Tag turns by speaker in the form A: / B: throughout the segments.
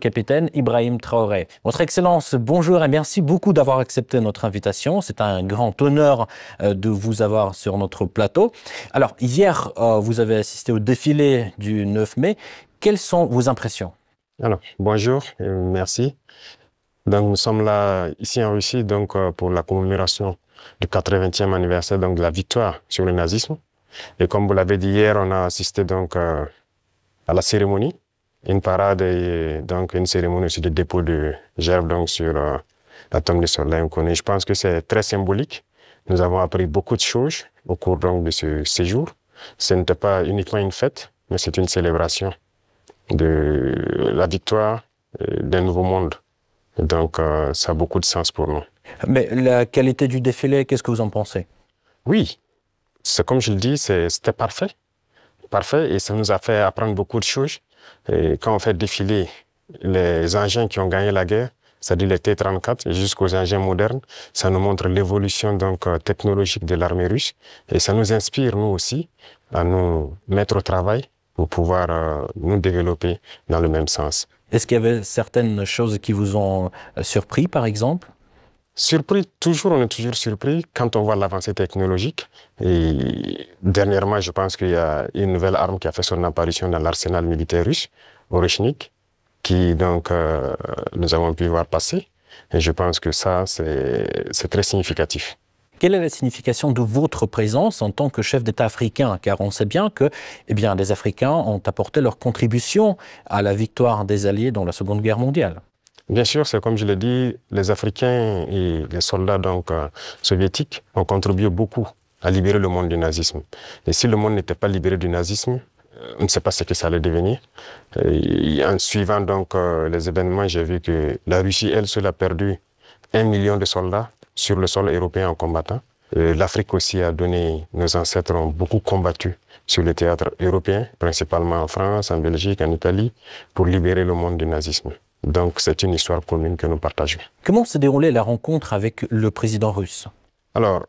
A: capitaine Ibrahim Traoré. Votre Excellence, bonjour et merci beaucoup d'avoir accepté notre invitation. C'est un grand honneur de vous avoir sur notre plateau. Alors, hier, vous avez assisté au défilé du 9 mai. Quelles sont vos impressions?
B: Alors, bonjour et merci. Donc, nous sommes là, ici en Russie, pour la commémoration du 80e anniversaire de la victoire sur le nazisme. Et comme vous l'avez dit hier, on a assisté à la cérémonie, une parade et une cérémonie aussi de dépôt de gerbes sur la tombe des soldats inconnus. Je pense que c'est très symbolique. Nous avons appris beaucoup de choses au cours de ce séjour. Ce n'était pas uniquement une fête, mais c'est une célébration de la victoire d'un nouveau monde. Donc, ça a beaucoup de sens pour nous.
A: Mais la qualité du défilé, qu'est-ce que vous en pensez?
B: Oui, c'est comme je le dis, c'était parfait. Parfait, et ça nous a fait apprendre beaucoup de choses. Et quand on fait défiler les engins qui ont gagné la guerre, c'est-à-dire les T-34 jusqu'aux engins modernes, ça nous montre l'évolution technologique de l'armée russe. Et ça nous inspire, nous aussi, à nous mettre au travail pour pouvoir nous développer dans le même sens.
A: Est-ce qu'il y avait certaines choses qui vous ont surpris, par exemple?
B: Surpris, on est toujours surpris quand on voit l'avancée technologique. Et dernièrement, je pense qu'il y a une nouvelle arme qui a fait son apparition dans l'arsenal militaire russe, Oreshnik, qui nous avons pu voir passer. Et je pense que ça, c'est très significatif.
A: Quelle est la signification de votre présence en tant que chef d'État africain? Car on sait bien que les Africains ont apporté leur contribution à la victoire des Alliés dans la Seconde Guerre mondiale.
B: Bien sûr, c'est comme je l'ai dit, les Africains et les soldats soviétiques ont contribué beaucoup à libérer le monde du nazisme. Et si le monde n'était pas libéré du nazisme, on ne sait pas ce que ça allait devenir. Et en suivant les événements, j'ai vu que la Russie, elle seule, a perdu 1 million de soldats sur le sol européen en combattant. L'Afrique aussi a donné, nos ancêtres ont beaucoup combattu sur le théâtre européen, principalement en France, en Belgique, en Italie, pour libérer le monde du nazisme. Donc, c'est une histoire commune que nous partageons.
A: Comment s'est déroulée la rencontre avec le président russe?
B: Alors,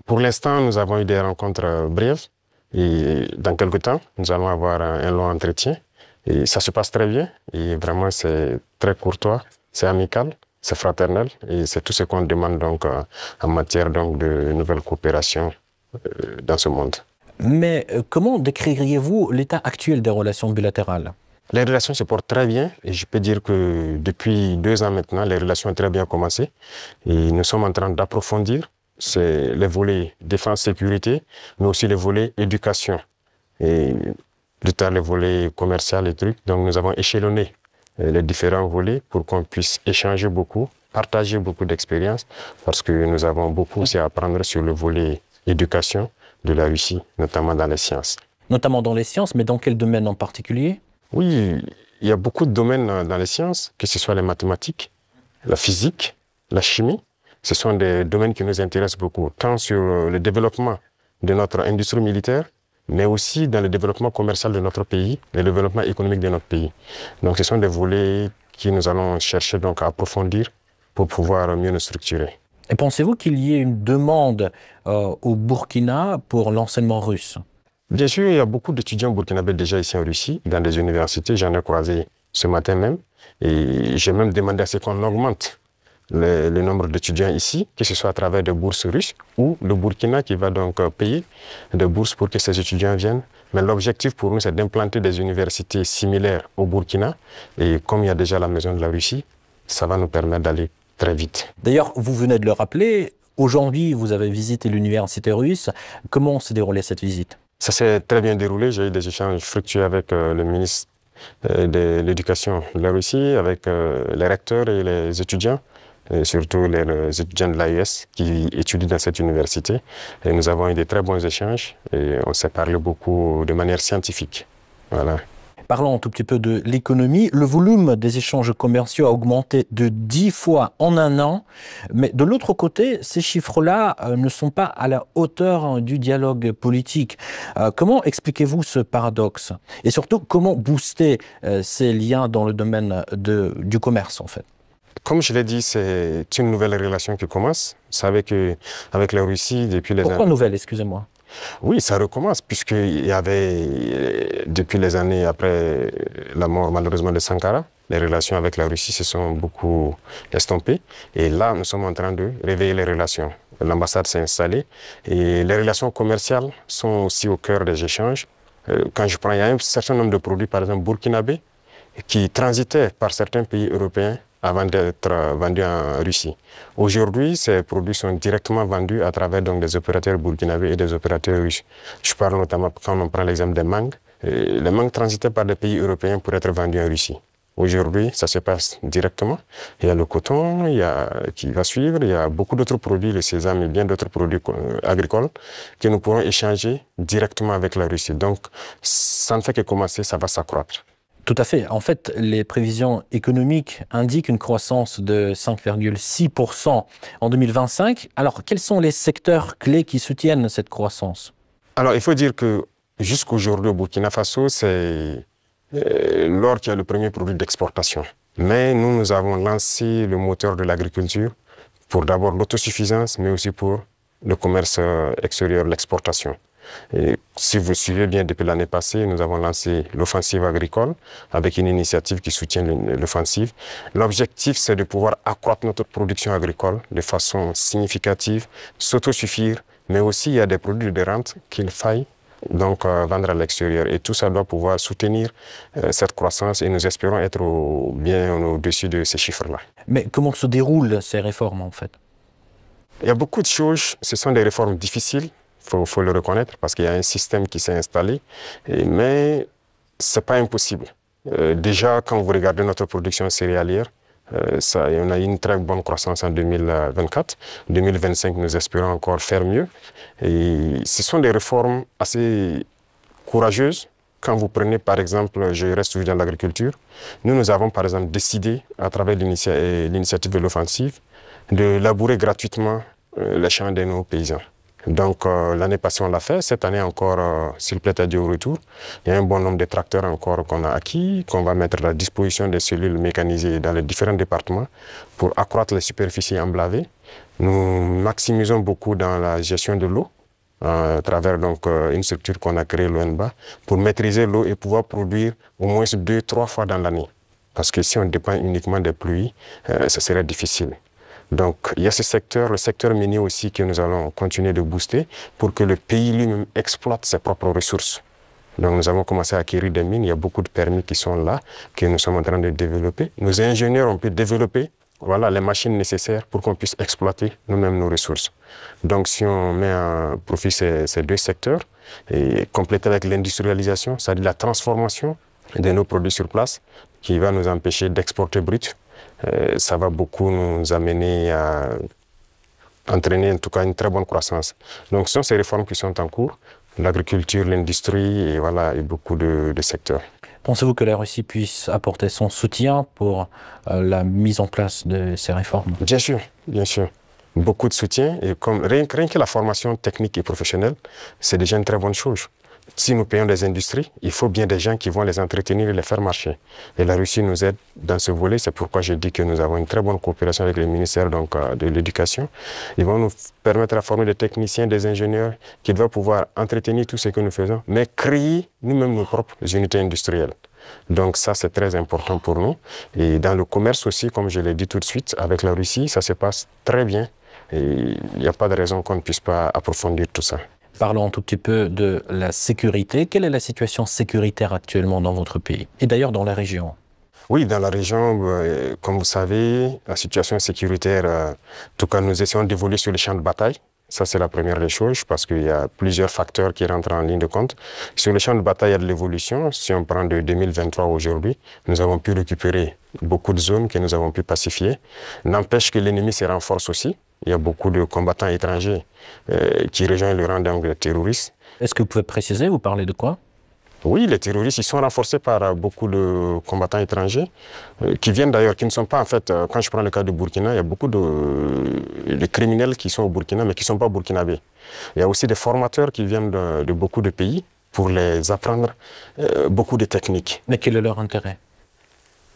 B: pour l'instant, nous avons eu des rencontres brèves. Et dans quelques temps, nous allons avoir un long entretien. Et ça se passe très bien. Et vraiment, c'est très courtois, c'est amical, c'est fraternel. Et c'est tout ce qu'on demande en matière de nouvelles coopérations dans ce monde.
A: Mais comment décririez-vous l'état actuel des relations bilatérales?
B: Les relations se portent très bien et je peux dire que depuis 2 ans maintenant, les relations ont très bien commencé et nous sommes en train d'approfondir les volets défense-sécurité, mais aussi les volets éducation et plus tard les volets commercial et trucs. Donc nous avons échelonné les différents volets pour qu'on puisse échanger beaucoup, partager beaucoup d'expériences parce que nous avons beaucoup aussi à apprendre sur le volet éducation de la Russie, notamment dans les sciences.
A: Notamment dans les sciences, mais dans quel domaine en particulier?
B: Oui, il y a beaucoup de domaines dans les sciences, que ce soit les mathématiques, la physique, la chimie. Ce sont des domaines qui nous intéressent beaucoup, tant sur le développement de notre industrie militaire, mais aussi dans le développement commercial de notre pays, le développement économique de notre pays. Donc ce sont des volets que nous allons chercher à approfondir pour pouvoir mieux nous structurer.
A: Et pensez-vous qu'il y ait une demande au Burkina pour l'enseignement russe?
B: Bien sûr, il y a beaucoup d'étudiants burkinabés déjà ici en Russie, dans des universités. J'en ai croisé ce matin même. Et j'ai même demandé à ce qu'on augmente le nombre d'étudiants ici, que ce soit à travers des bourses russes ou le Burkina qui va payer des bourses pour que ces étudiants viennent. Mais l'objectif pour nous, c'est d'implanter des universités similaires au Burkina. Et comme il y a déjà la maison de la Russie, ça va nous permettre d'aller très vite.
A: D'ailleurs, vous venez de le rappeler, aujourd'hui, vous avez visité l'université russe. Comment s'est déroulée cette visite?
B: Ça s'est très bien déroulé. J'ai eu des échanges fructueux avec le ministre de l'Éducation de la Russie, avec les recteurs et les étudiants, et surtout les étudiants de l'AES qui étudient dans cette université. Et nous avons eu de très bons échanges et on s'est parlé beaucoup de manière scientifique. Voilà.
A: Parlons un tout petit peu de l'économie. Le volume des échanges commerciaux a augmenté de 10 fois en un an. Mais de l'autre côté, ces chiffres-là ne sont pas à la hauteur du dialogue politique. Comment expliquez-vous ce paradoxe? Et surtout, comment booster ces liens dans le domaine du commerce, en fait?
B: Comme je l'ai dit, c'est une nouvelle relation qui commence. Vous savez qu'avec la Russie, depuis les années...
A: Pourquoi nouvelle, excusez-moi?
B: Oui, ça recommence, puisqu'il y avait, depuis les années après la mort malheureusement de Sankara, les relations avec la Russie se sont beaucoup estompées. Et là, nous sommes en train de réveiller les relations. L'ambassade s'est installée et les relations commerciales sont aussi au cœur des échanges. Quand je prends, il y a un certain nombre de produits, par exemple burkinabés, qui transitaient par certains pays européens avant d'être vendus en Russie. Aujourd'hui, ces produits sont directement vendus à travers donc, des opérateurs burkinabés et des opérateurs russes. Je parle notamment, quand on prend l'exemple des mangues, les mangues transitaient par des pays européens pour être vendus en Russie. Aujourd'hui, ça se passe directement. Il y a le coton qui va suivre, il y a beaucoup d'autres produits, le sésame et bien d'autres produits agricoles que nous pourrons échanger directement avec la Russie. Donc, ça ne fait que commencer, ça va s'accroître.
A: Tout à fait. En fait, les prévisions économiques indiquent une croissance de 5,6% en 2025. Alors, quels sont les secteurs clés qui soutiennent cette croissance?
B: Alors, il faut dire que jusqu'aujourd'hui, au Burkina Faso, c'est l'or qui est le premier produit d'exportation. Mais nous avons lancé le moteur de l'agriculture pour d'abord l'autosuffisance, mais aussi pour le commerce extérieur, l'exportation. Et si vous suivez bien, depuis l'année passée, nous avons lancé l'offensive agricole avec une initiative qui soutient l'offensive. L'objectif, c'est de pouvoir accroître notre production agricole de façon significative, s'autosuffire, mais aussi il y a des produits de rente qu'il faille donc vendre à l'extérieur. Et tout ça doit pouvoir soutenir cette croissance et nous espérons être bien au-dessus de ces chiffres-là.
A: Mais comment se déroulent ces réformes en fait?
B: Il y a beaucoup de choses, ce sont des réformes difficiles. Il faut le reconnaître parce qu'il y a un système qui s'est installé, mais ce n'est pas impossible. Déjà, quand vous regardez notre production céréalière, on a eu une très bonne croissance en 2024. 2025, nous espérons encore faire mieux. Et ce sont des réformes assez courageuses. Quand vous prenez, par exemple, je reste toujours dans l'agriculture, nous avons, par exemple, décidé, à travers l'initiative de l'offensive, de labourer gratuitement les champs de nos paysans. Donc, l'année passée, on l'a fait. Cette année encore, s'il plaît à Dieu au retour, il y a un bon nombre de tracteurs encore qu'on a acquis, qu'on va mettre à la disposition des cellules mécanisées dans les différents départements pour accroître les superficies emblavées. Nous maximisons beaucoup dans la gestion de l'eau, à travers donc, une structure qu'on a créée, l'ONBA, pour maîtriser l'eau et pouvoir produire au moins 2-3 fois dans l'année. Parce que si on dépend uniquement des pluies, ce serait difficile. Donc, il y a ce secteur, le secteur minier aussi, que nous allons continuer de booster pour que le pays lui-même exploite ses propres ressources. Donc, nous avons commencé à acquérir des mines. Il y a beaucoup de permis qui sont là, que nous sommes en train de développer. Nos ingénieurs ont pu développer les machines nécessaires pour qu'on puisse exploiter nous-mêmes nos ressources. Donc, si on met à profit ces deux secteurs, et compléter avec l'industrialisation, c'est-à-dire la transformation de nos produits sur place, qui va nous empêcher d'exporter brut, ça va beaucoup nous amener à entraîner en tout cas une très bonne croissance. Donc ce sont ces réformes qui sont en cours, l'agriculture, l'industrie et beaucoup de secteurs.
A: Pensez-vous que la Russie puisse apporter son soutien pour la mise en place de ces réformes?
B: Bien sûr, bien sûr. Beaucoup de soutien et rien que la formation technique et professionnelle, c'est déjà une très bonne chose. Si nous payons des industries, il faut bien des gens qui vont les entretenir et les faire marcher. Et la Russie nous aide dans ce volet. C'est pourquoi je dis que nous avons une très bonne coopération avec le ministère de l'Éducation. Ils vont nous permettre de former des techniciens, des ingénieurs qui doivent pouvoir entretenir tout ce que nous faisons, mais créer nous-mêmes nos propres unités industrielles. Donc ça, c'est très important pour nous. Et dans le commerce aussi, comme je l'ai dit tout de suite, avec la Russie, ça se passe très bien. Et il n'y a pas de raison qu'on ne puisse pas approfondir tout ça.
A: Parlons un tout petit peu de la sécurité. Quelle est la situation sécuritaire actuellement dans votre pays et d'ailleurs dans la région?
B: Oui, dans la région, comme vous savez, la situation sécuritaire, en tout cas, nous essayons d'évoluer sur les champs de bataille. Ça, c'est la première des choses parce qu'il y a plusieurs facteurs qui rentrent en ligne de compte. Sur les champs de bataille, il y a de l'évolution. Si on prend de 2023 aujourd'hui, nous avons pu récupérer beaucoup de zones que nous avons pu pacifier. N'empêche que l'ennemi se renforce aussi. Il y a beaucoup de combattants étrangers qui rejoignent le rang des terroristes.
A: Est-ce que vous pouvez préciser, vous parlez de quoi?
B: Oui, les terroristes, ils sont renforcés par beaucoup de combattants étrangers qui viennent d'ailleurs, qui ne sont pas en fait, quand je prends le cas du Burkina, il y a beaucoup de criminels qui sont au Burkina mais qui ne sont pas burkinabés. Il y a aussi des formateurs qui viennent de beaucoup de pays pour les apprendre beaucoup de techniques.
A: Mais quel est leur intérêt?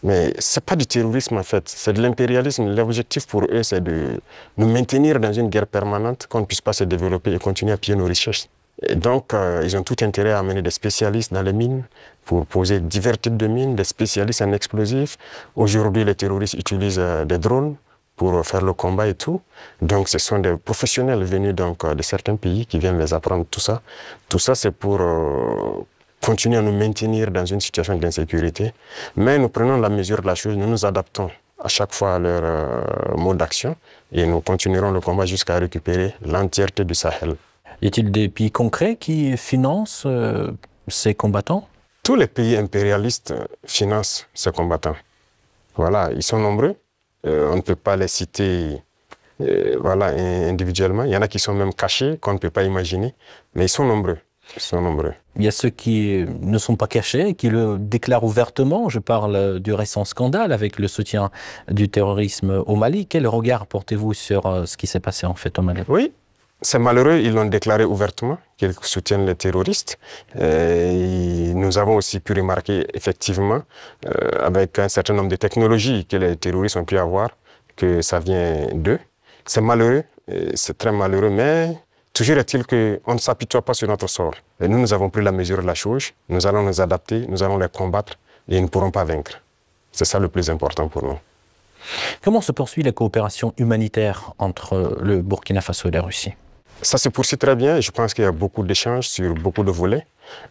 B: Mais ce n'est pas du terrorisme en fait, c'est de l'impérialisme. L'objectif pour eux, c'est de nous maintenir dans une guerre permanente, qu'on ne puisse pas se développer et continuer à piller nos richesses. Et donc, ils ont tout intérêt à amener des spécialistes dans les mines pour poser divers types de mines, des spécialistes en explosifs. Aujourd'hui, les terroristes utilisent des drones pour faire le combat et tout. Donc, ce sont des professionnels venus donc, de certains pays qui viennent les apprendre tout ça. Tout ça, c'est pour continuer à nous maintenir dans une situation d'insécurité. Mais nous prenons la mesure de la chose, nous nous adaptons à chaque fois à leur mode d'action et nous continuerons le combat jusqu'à récupérer l'entièreté du Sahel.
A: Y a-t-il des pays concrets qui financent ces combattants?
B: Tous les pays impérialistes financent ces combattants. Voilà, ils sont nombreux. On ne peut pas les citer voilà, individuellement. Il y en a qui sont même cachés, qu'on ne peut pas imaginer. Mais ils sont nombreux. Ils sont nombreux.
A: Il y a ceux qui ne sont pas cachés, qui le déclarent ouvertement. Je parle du récent scandale avec le soutien du terrorisme au Mali. Quel regard portez-vous sur ce qui s'est passé en fait au Mali?
B: Oui, c'est malheureux, ils l'ont déclaré ouvertement, qu'ils soutiennent les terroristes. Et nous avons aussi pu remarquer effectivement, avec un certain nombre de technologies que les terroristes ont pu avoir, que ça vient d'eux. C'est malheureux, c'est très malheureux, mais toujours est-il qu'on ne s'apitoie pas sur notre sort. Et nous avons pris la mesure de la chose, nous allons nous adapter, nous allons les combattre et ils ne pourront pas vaincre. C'est ça le plus important pour nous.
A: Comment se poursuit la coopération humanitaire entre le Burkina Faso et la Russie?
B: Ça se poursuit très bien. Je pense qu'il y a beaucoup d'échanges sur beaucoup de volets.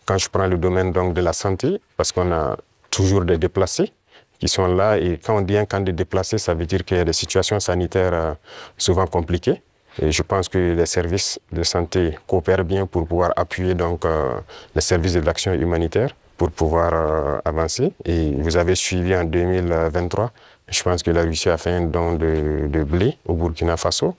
B: Quand je prends le domaine donc, de la santé, parce qu'on a toujours des déplacés qui sont là. Et quand on dit un camp de déplacés, ça veut dire qu'il y a des situations sanitaires souvent compliquées. Et je pense que les services de santé coopèrent bien pour pouvoir appuyer donc, les services de l'action humanitaire pour pouvoir avancer. Et vous avez suivi en 2023, je pense que la Russie a fait un don de blé au Burkina Faso.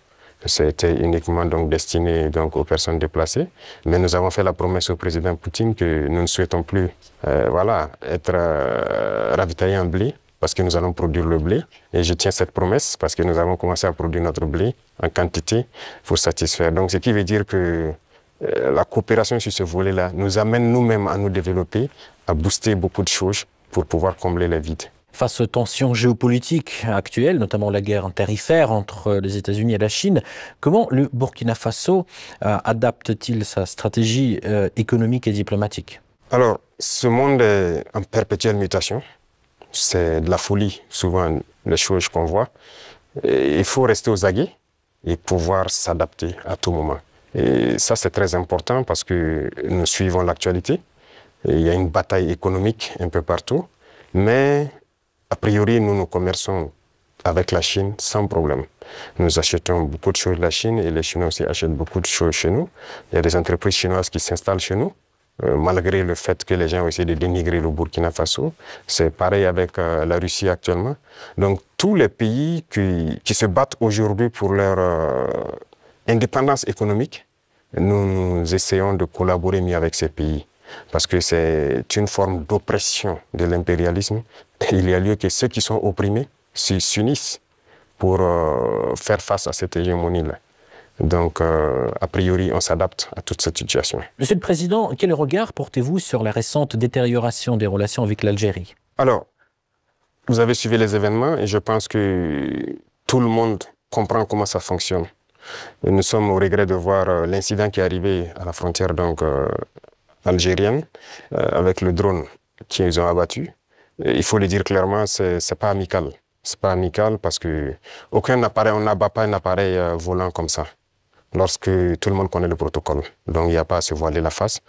B: C'était uniquement donc destiné donc aux personnes déplacées. Mais nous avons fait la promesse au président Poutine que nous ne souhaitons plus voilà, être ravitaillés en blé parce que nous allons produire le blé. Et je tiens cette promesse parce que nous avons commencé à produire notre blé en quantité pour satisfaire. Donc ce qui veut dire que la coopération sur ce volet-là nous amène nous-mêmes à nous développer, à booster beaucoup de choses pour pouvoir combler les vides.
A: Face aux tensions géopolitiques actuelles, notamment la guerre tarifaire entre les États-Unis et la Chine, comment le Burkina Faso adapte-t-il sa stratégie économique et diplomatique?
B: Alors, ce monde est en perpétuelle mutation. C'est de la folie, souvent, les choses qu'on voit. Et il faut rester aux aguets et pouvoir s'adapter à tout moment. Et ça, c'est très important parce que nous suivons l'actualité. Il y a une bataille économique un peu partout. Mais a priori, nous commerçons avec la Chine sans problème. Nous achetons beaucoup de choses de la Chine et les Chinois aussi achètent beaucoup de choses chez nous. Il y a des entreprises chinoises qui s'installent chez nous, malgré le fait que les gens ont essayé de dénigrer le Burkina Faso. C'est pareil avec la Russie actuellement. Donc tous les pays qui se battent aujourd'hui pour leur indépendance économique, nous essayons de collaborer mieux avec ces pays. Parce que c'est une forme d'oppression de l'impérialisme. Il y a lieu que ceux qui sont opprimés s'unissent pour faire face à cette hégémonie-là. Donc, a priori, on s'adapte à toute cette situation.
A: Monsieur le Président, quel regard portez-vous sur la récente détérioration des relations avec l'Algérie?
B: Alors, vous avez suivi les événements et je pense que tout le monde comprend comment ça fonctionne. Et nous sommes au regret de voir l'incident qui est arrivé à la frontière donc, algérienne avec le drone qu'ils ont abattu. Et il faut le dire clairement, c'est pas amical. C'est pas amical parce que aucun appareil, on n'abat pas un appareil volant comme ça. Lorsque tout le monde connaît le protocole. Donc il n'y a pas à se voiler la face.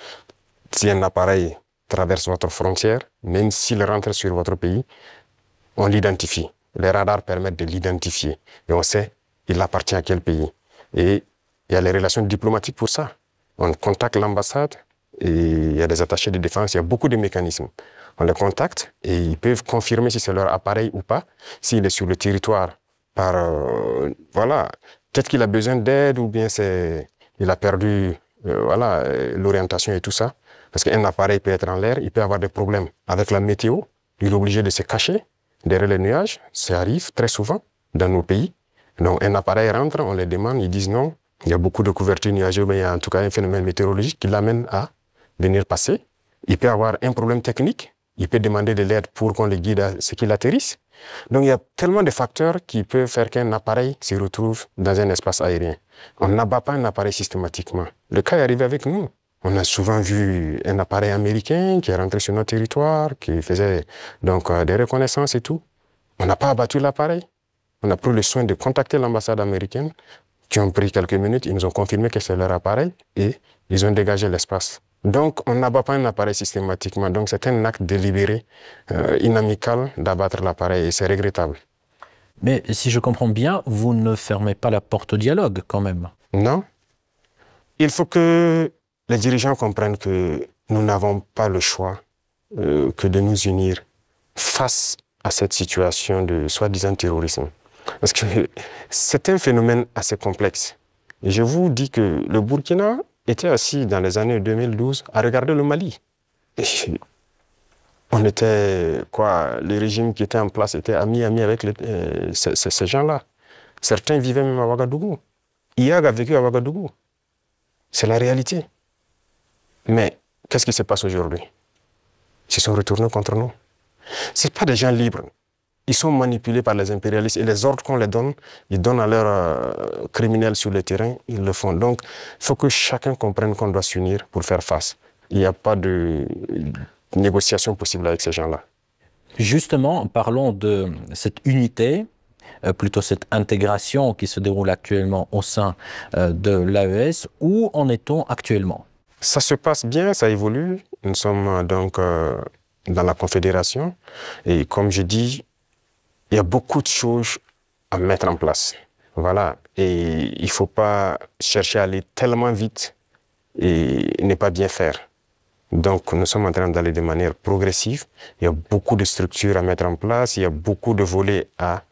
B: Si un appareil traverse votre frontière, même s'il rentre sur votre pays, on l'identifie. Les radars permettent de l'identifier. Et on sait, il appartient à quel pays. Et il y a les relations diplomatiques pour ça. On contacte l'ambassade et il y a des attachés de défense, il y a beaucoup de mécanismes. On les contacte et ils peuvent confirmer si c'est leur appareil ou pas, s'il est sur le territoire par, voilà, peut-être qu'il a besoin d'aide ou bien il a perdu voilà, l'orientation et tout ça. Parce qu'un appareil peut être en l'air, il peut avoir des problèmes avec la météo, il est obligé de se cacher derrière les nuages, ça arrive très souvent dans nos pays. Donc un appareil rentre, on les demande, ils disent non, il y a beaucoup de couverture nuageuse, mais il y a en tout cas un phénomène météorologique qui l'amène à venir passer. Il peut avoir un problème technique, il peut demander de l'aide pour qu'on le guide à ce qu'il atterrisse. Donc il y a tellement de facteurs qui peuvent faire qu'un appareil se retrouve dans un espace aérien. On n'abat pas un appareil systématiquement. Le cas est arrivé avec nous. On a souvent vu un appareil américain qui est rentré sur notre territoire, qui faisait donc des reconnaissances et tout. On n'a pas abattu l'appareil. On a pris le soin de contacter l'ambassade américaine, qui ont pris quelques minutes, ils nous ont confirmé que c'est leur appareil et ils ont dégagé l'espace. Donc, on n'abat pas un appareil systématiquement. Donc, c'est un acte délibéré, inamical d'abattre l'appareil et c'est regrettable.
A: Mais si je comprends bien, vous ne fermez pas la porte au dialogue quand même.
B: Non. Il faut que les dirigeants comprennent que nous n'avons pas le choix que de nous unir face à cette situation de soi-disant terrorisme. Parce que c'est un phénomène assez complexe. Et je vous dis que le Burkina était assis dans les années 2012 à regarder le Mali. Et on était, quoi, le régime qui était en place était ami avec ces gens-là. Certains vivaient même à Ouagadougou. IAG a vécu à Ouagadougou. C'est la réalité. Mais qu'est-ce qui se passe aujourd'hui? Ils se sont retournés contre nous. Ce pas des gens libres. Ils sont manipulés par les impérialistes et les ordres qu'on les donne, ils donnent à leurs criminels sur le terrain, ils le font. Donc, il faut que chacun comprenne qu'on doit s'unir pour faire face. Il n'y a pas de négociation possible avec ces gens-là.
A: Justement, parlons de cette unité, plutôt cette intégration qui se déroule actuellement au sein de l'AES. Où en est-on actuellement?
B: Ça se passe bien, ça évolue. Nous sommes donc dans la Confédération et comme je dis, il y a beaucoup de choses à mettre en place. Voilà. Et il ne faut pas chercher à aller tellement vite et ne pas bien faire. Donc, nous sommes en train d'aller de manière progressive. Il y a beaucoup de structures à mettre en place. Il y a beaucoup de volets à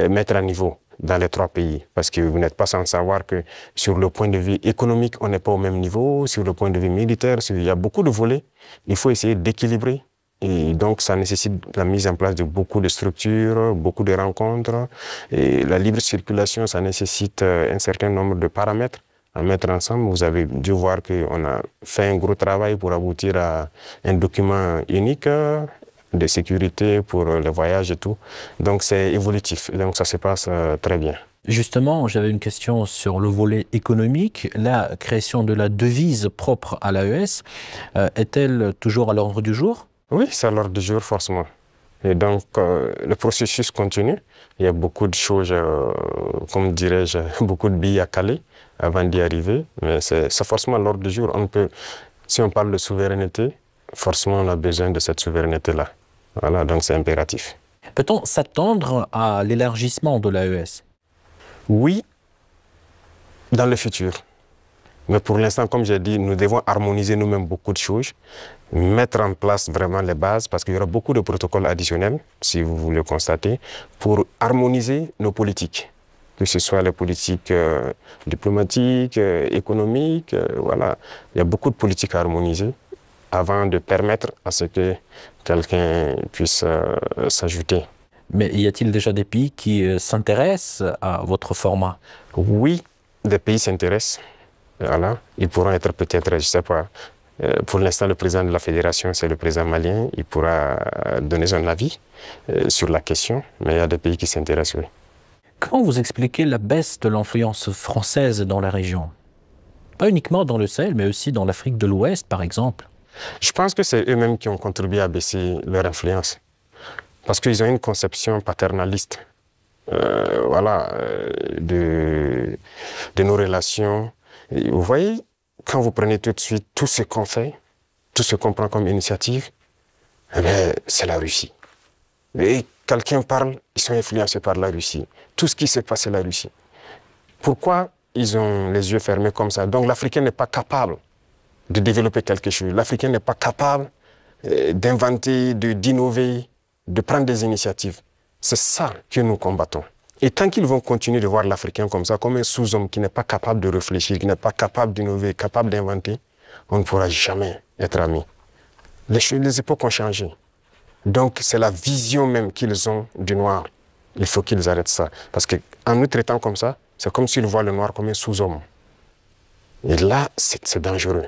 B: mettre à niveau dans les trois pays. Parce que vous n'êtes pas sans savoir que sur le point de vue économique, on n'est pas au même niveau. Sur le point de vue militaire, il y a beaucoup de volets. Il faut essayer d'équilibrer. Et donc, ça nécessite la mise en place de beaucoup de structures, beaucoup de rencontres. Et la libre circulation, ça nécessite un certain nombre de paramètres à mettre ensemble. Vous avez dû voir qu'on a fait un gros travail pour aboutir à un document unique de sécurité pour les voyages et tout. Donc, c'est évolutif. Donc, ça se passe très bien.
A: Justement, j'avais une question sur le volet économique. La création de la devise propre à l'AES est-elle toujours à l'ordre du jour?
B: Oui, c'est à l'ordre du jour, forcément. Et donc, le processus continue. Il y a beaucoup de choses, comme dirais-je, beaucoup de billes à caler avant d'y arriver. Mais c'est forcément à l'ordre du jour. Si on parle de souveraineté, forcément, on a besoin de cette souveraineté-là. Voilà, donc c'est impératif.
A: Peut-on s'attendre à l'élargissement de l'AES?
B: Oui, dans le futur. Mais pour l'instant, comme j'ai dit, nous devons harmoniser nous-mêmes beaucoup de choses, mettre en place vraiment les bases, parce qu'il y aura beaucoup de protocoles additionnels, si vous le constatez, pour harmoniser nos politiques, que ce soit les politiques diplomatiques, économiques, voilà. Il y a beaucoup de politiques à harmoniser avant de permettre à ce que quelqu'un puisse s'ajouter.
A: Mais y a-t-il déjà des pays qui s'intéressent à votre format?
B: Oui, des pays s'intéressent. Voilà. Ils pourront être peut-être, je ne sais pas, pour l'instant le président de la fédération c'est le président malien, il pourra donner son avis sur la question, mais il y a des pays qui s'intéressent, oui.
A: Comment vous expliquez la baisse de l'influence française dans la région? Pas uniquement dans le Sahel, mais aussi dans l'Afrique de l'Ouest, par exemple.
B: Je pense que c'est eux-mêmes qui ont contribué à baisser leur influence, parce qu'ils ont une conception paternaliste voilà, de nos relations. Et vous voyez, quand vous prenez tout de suite tout ce qu'on fait, tout ce qu'on prend comme initiative, eh c'est la Russie. Et quelqu'un parle, ils sont influencés par la Russie. Tout ce qui se passe, c'est la Russie. Pourquoi ils ont les yeux fermés comme ça? Donc l'Africain n'est pas capable de développer quelque chose. L'Africain n'est pas capable d'inventer, d'innover, de prendre des initiatives. C'est ça que nous combattons. Et tant qu'ils vont continuer de voir l'Africain comme ça, comme un sous-homme qui n'est pas capable de réfléchir, qui n'est pas capable d'innover, capable d'inventer, on ne pourra jamais être amis. Les époques ont changé. Donc c'est la vision même qu'ils ont du noir. Il faut qu'ils arrêtent ça. Parce qu'en nous traitant comme ça, c'est comme s'ils voient le noir comme un sous-homme. Et là, c'est dangereux.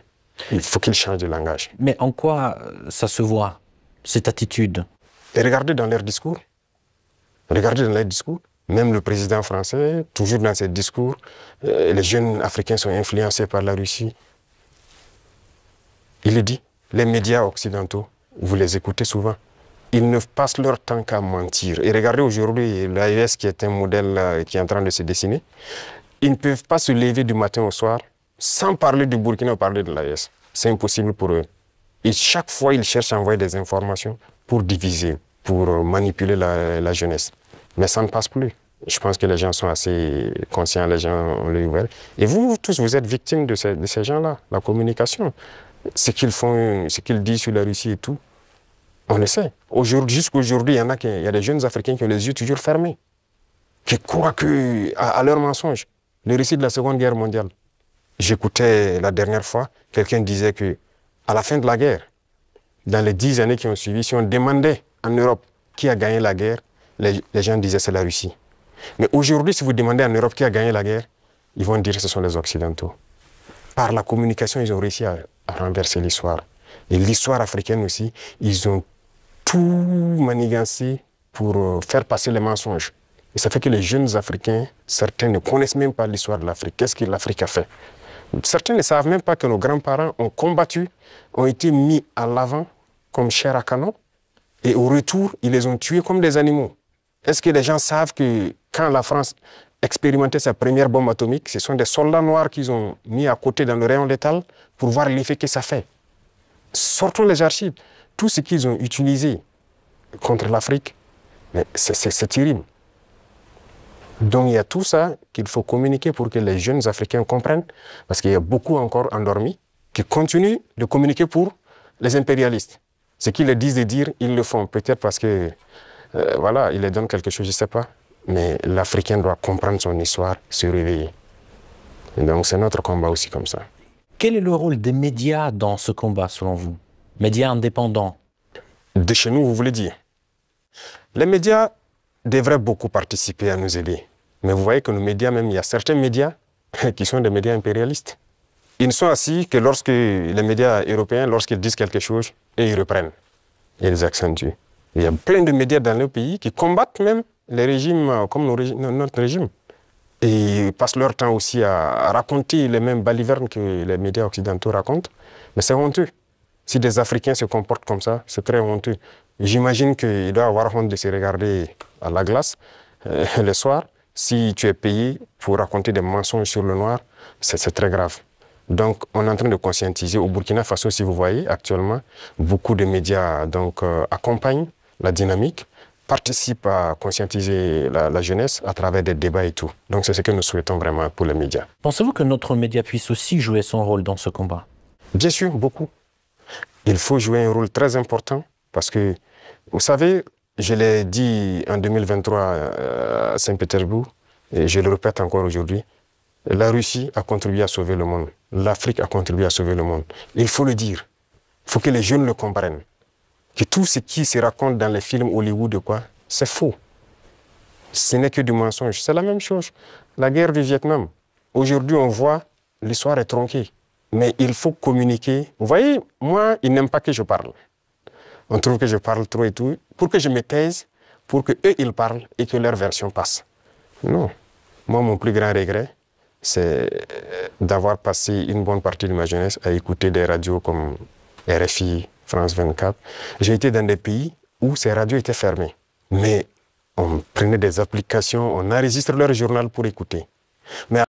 B: Il faut qu'ils changent de langage.
A: Mais en quoi ça se voit, cette attitude?
B: Et regardez dans leurs discours. Regardez dans leurs discours. Même le président français, toujours dans ses discours, les jeunes Africains sont influencés par la Russie. Il le dit. Les médias occidentaux, vous les écoutez souvent. Ils ne passent leur temps qu'à mentir. Et regardez aujourd'hui l'AES qui est un modèle qui est en train de se dessiner. Ils ne peuvent pas se lever du matin au soir sans parler du Burkina ou parler de l'AES. C'est impossible pour eux. Et chaque fois, ils cherchent à envoyer des informations pour diviser, pour manipuler la jeunesse. Mais ça ne passe plus. Je pense que les gens sont assez conscients, les gens ont l'œil ouvert. Et vous tous, vous êtes victimes de ces gens-là, la communication. Ce qu'ils font, ce qu'ils disent sur la Russie et tout, on le sait. Jusqu'à aujourd'hui, il y a des jeunes Africains qui ont les yeux toujours fermés, qui croient à leurs mensonges. Le récit de la Seconde Guerre mondiale. J'écoutais la dernière fois, quelqu'un disait que à la fin de la guerre, dans les 10 années qui ont suivi, si on demandait en Europe qui a gagné la guerre, les gens disaient c'est la Russie. Mais aujourd'hui, si vous demandez en Europe qui a gagné la guerre, ils vont dire que ce sont les Occidentaux. Par la communication, ils ont réussi à renverser l'histoire. Et l'histoire africaine aussi, ils ont tout manigancé pour faire passer les mensonges. Et ça fait que les jeunes Africains, certains ne connaissent même pas l'histoire de l'Afrique. Qu'est-ce que l'Afrique a fait? Certains ne savent même pas que nos grands-parents ont combattu, ont été mis à l'avant comme chair à canon. Et au retour, ils les ont tués comme des animaux. Est-ce que les gens savent que quand la France expérimentait sa première bombe atomique, ce sont des soldats noirs qu'ils ont mis à côté dans le rayon létal pour voir l'effet que ça fait? Sortons les archives. Tout ce qu'ils ont utilisé contre l'Afrique, c'est terrible. Donc il y a tout ça qu'il faut communiquer pour que les jeunes Africains comprennent, parce qu'il y a beaucoup encore endormis qui continuent de communiquer pour les impérialistes. Ce qu'ils leur disent de dire, ils le font. Peut-être parce que, voilà, ils leur donnent quelque chose, je ne sais pas. Mais l'Africain doit comprendre son histoire, se réveiller. Et donc c'est notre combat aussi comme ça.
A: Quel est le rôle des médias dans ce combat, selon vous? Médias indépendants?
B: De chez nous, vous voulez dire? Les médias devraient beaucoup participer à nous aider. Mais vous voyez que nos médias, même, il y a certains médias qui sont des médias impérialistes. Ils ne sont assis que lorsque les médias européens, lorsqu'ils disent quelque chose, et ils reprennent. Et ils accentuent. Il y a plein de médias dans nos pays qui combattent même les régimes comme notre régime. Et ils passent leur temps aussi à raconter les mêmes balivernes que les médias occidentaux racontent. Mais c'est honteux. Si des Africains se comportent comme ça, c'est très honteux. J'imagine qu'il doit avoir honte de se regarder à la glace le soir. Si tu es payé pour raconter des mensonges sur le noir, c'est très grave. Donc, on est en train de conscientiser. Au Burkina Faso, si vous voyez, actuellement, beaucoup de médias accompagnent la dynamique, participent à conscientiser la jeunesse à travers des débats et tout. Donc, c'est ce que nous souhaitons vraiment pour les médias.
A: Pensez-vous que notre média puisse aussi jouer son rôle dans ce combat?
B: Bien sûr, beaucoup. Il faut jouer un rôle très important parce que, vous savez, je l'ai dit en 2023 à Saint-Pétersbourg et je le répète encore aujourd'hui, la Russie a contribué à sauver le monde. L'Afrique a contribué à sauver le monde. Il faut le dire. Il faut que les jeunes le comprennent. Que tout ce qui se raconte dans les films Hollywood, c'est faux. Ce n'est que du mensonge. C'est la même chose. La guerre du Vietnam. Aujourd'hui, on voit, l'histoire est tronquée. Mais il faut communiquer. Vous voyez, moi, ils n'aiment pas que je parle. On trouve que je parle trop et tout. Pour que je me taise, pour qu'eux, ils parlent et que leur version passe. Non. Moi, mon plus grand regret, c'est d'avoir passé une bonne partie de ma jeunesse à écouter des radios comme RFI, France 24. J'ai été dans des pays où ces radios étaient fermées. Mais on prenait des applications, on enregistre leur journal pour écouter. Mais